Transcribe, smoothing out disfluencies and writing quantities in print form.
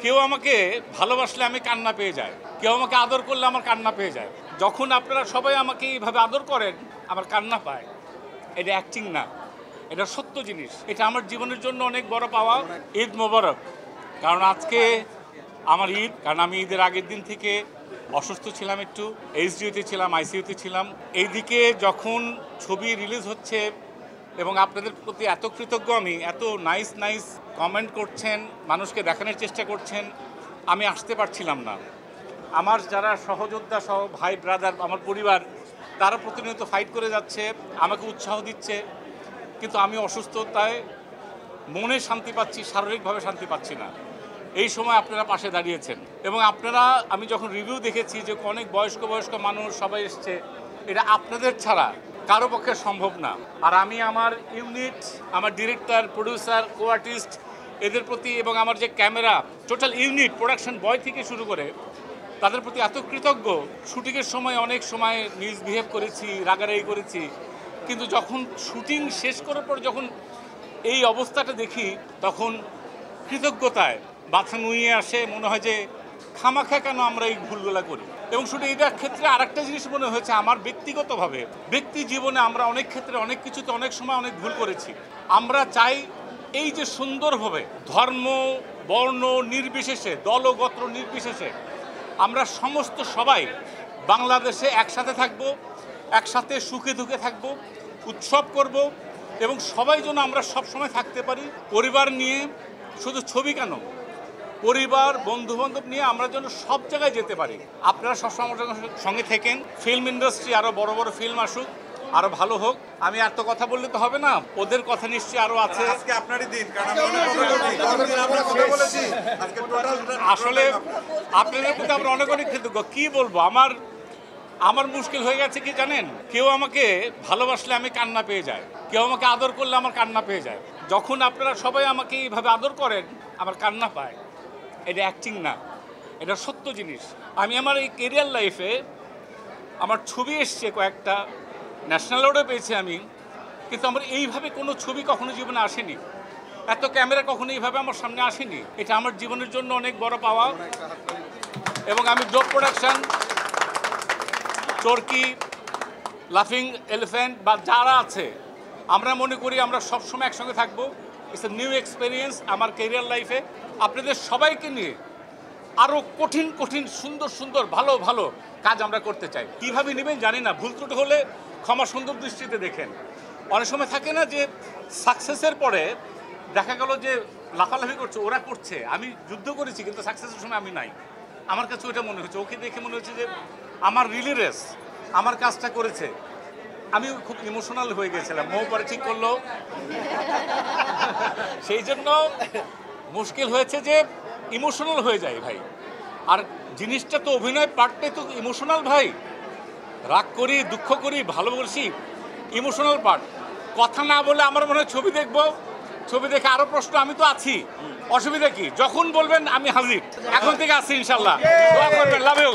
কেউ আমাকে ভালোবাসলে আমি কান্না পেয়ে যাই, কেউ আমাকে আদর করলে আমার কান্না পেয়ে যায়। যখন আপনারা সবাই আমাকে এইভাবে আদর করেন আমার কান্না পায়। এটা অ্যাক্টিং না, এটা সত্য জিনিস। এটা আমার জীবনের জন্য অনেক বড় পাওয়া। ঈদ মোবারক। কারণ আজকে আমার ঈদ, কারণ আমি ঈদের আগের দিন থেকে অসুস্থ ছিলাম, একটু এইচডিইউতে ছিলাম, আইসিইউতে ছিলাম। এইদিকে যখন ছবি রিলিজ হচ্ছে এবং আপনাদের প্রতি এত কৃতজ্ঞ আমি, এত নাইস কমেন্ট করছেন, মানুষকে দেখানোর চেষ্টা করছেন, আমি আসতে পারছিলাম না। আমার যারা সহযোদ্ধা সহ ভাই ব্রাদার, আমার পরিবার, তারা প্রতিনিয়ত ফাইট করে যাচ্ছে, আমাকে উৎসাহ দিচ্ছে, কিন্তু আমি অসুস্থতায় মনে শান্তি পাচ্ছি, শারীরিকভাবে শান্তি পাচ্ছি না। এই সময় আপনারা পাশে দাঁড়িয়েছেন এবং আপনারা, আমি যখন রিভিউ দেখেছি যে অনেক বয়স্ক মানুষ সবাই এসছে, এটা আপনাদের ছাড়া কারো পক্ষে সম্ভব না। আর আমি আমার ইউনিট, আমার ডিরেক্টর, প্রডিউসার, কো আর্টিস্ট, এদের প্রতি এবং আমার যে ক্যামেরা, টোটাল ইউনিট, প্রোডাকশন বয় থেকে শুরু করে তাদের প্রতি এত কৃতজ্ঞ। শুটিংয়ের সময় অনেক সময় মিসবিহেভ করেছি, রাগারাগি করেছি, কিন্তু যখন শুটিং শেষ করার পর যখন এই অবস্থাটা দেখি তখন কৃতজ্ঞতায় বাথা নুয়ে আসে। মনে হয় যে খামাখা কেন আমরা এই ভুলগুলো করি। এবং শুধু এটার ক্ষেত্রে আরেকটা জিনিস মনে হয়েছে, আমার ব্যক্তিগতভাবে ব্যক্তি জীবনে আমরা অনেক ক্ষেত্রে অনেক কিছুতে অনেক সময় অনেক ভুল করেছি। আমরা চাই এই যে সুন্দরভাবে ধর্ম বর্ণ নির্বিশেষে, দলগোত্র নির্বিশেষে আমরা সমস্ত সবাই বাংলাদেশে একসাথে থাকব, একসাথে সুখে দুঃখে থাকব, উৎসব করব এবং সবাই যেন আমরা সবসময় থাকতে পারি পরিবার নিয়ে। শুধু ছবি কেন, পরিবার বন্ধুবান্ধব নিয়ে আমরা যেন সব জায়গায় যেতে পারি। আপনারা সবসময় আমার সঙ্গে থেকেন। ফিল্ম ইন্ডাস্ট্রি আরও বড় বড় ফিল্ম আসুক, আরো ভালো হোক। আমি এত কথা বললে তো হবে না, ওদের কথা নিশ্চয়ই আরো আছে। আসলে আপনাদের প্রতি আমরা অনেক কৃতজ্ঞ। কি বলবো, আমার মুশকিল হয়ে গেছে কি জানেন, কেউ আমাকে ভালোবাসলে আমি কান্না পেয়ে যাই, কেউ আমাকে আদর করলে আমার কান্না পেয়ে যায়। যখন আপনারা সবাই আমাকে এইভাবে আদর করেন আমার কান্না পায়। এটা অ্যাক্টিং না, এটা সত্য জিনিস। আমি আমার এই কেরিয়ার লাইফে আমার ছবি এসছে কয়েকটা, ন্যাশনাল অ্যাওয়ার্ডও পেয়েছি আমি, কিন্তু আমার এইভাবে কোনো ছবি কখনো জীবনে আসেনি, এত ক্যামেরা কখনো এইভাবে আমার সামনে আসেনি। এটা আমার জীবনের জন্য অনেক বড় পাওয়া। এবং আমি ডোপ প্রোডাকশন, চরকি, লাফিং এলিফ্যান্ট বা যারা আছে, আমরা মনে করি আমরা সবসময় একসঙ্গে থাকবো। ইটস এ নিউ এক্সপিরিয়েন্স আমার কেরিয়ার লাইফে। আপনাদের সবাইকে নিয়ে আরও কঠিন সুন্দর ভালো কাজ আমরা করতে চাই। কীভাবে নেবেন জানি না, ভুল ত্রুটি হলে ক্ষমা সুন্দর দৃষ্টিতে দেখেন। অনেক সময় থাকে না যে সাকসেসের পরে দেখা গেল যে লাফালাফি করছে, ওরা করছে, আমি যুদ্ধ করেছি কিন্তু সাকসেসের সময় আমি নাই। আমার কাছে ওইটা মনে হচ্ছে, ওকে দেখে মনে হচ্ছে যে আমার রিলি রেস, আমার কাজটা করেছে। আমি খুব ইমোশনাল হয়ে গেছিলাম, মৌ পরে ঠিক করলো, সেই জন্য মুশকিল হয়েছে যে ইমোশনাল হয়ে যায় ভাই। আর জিনিসটা তো অভিনয় পার্টটাই তো ইমোশনাল ভাই। রাগ করি, দুঃখ করি, ভালোবাসি, ইমোশনাল পার্ট। কথা না বলে আমার মনে হয় ছবি দেখবো, ছবি দেখে আরো প্রশ্ন, আমি তো আছি, অসুবিধা কি? যখন বলবেন আমি হাজির, এখন থেকে আছি ইনশাল্লাহ। দোয়া করবেন, লাভ ইউ।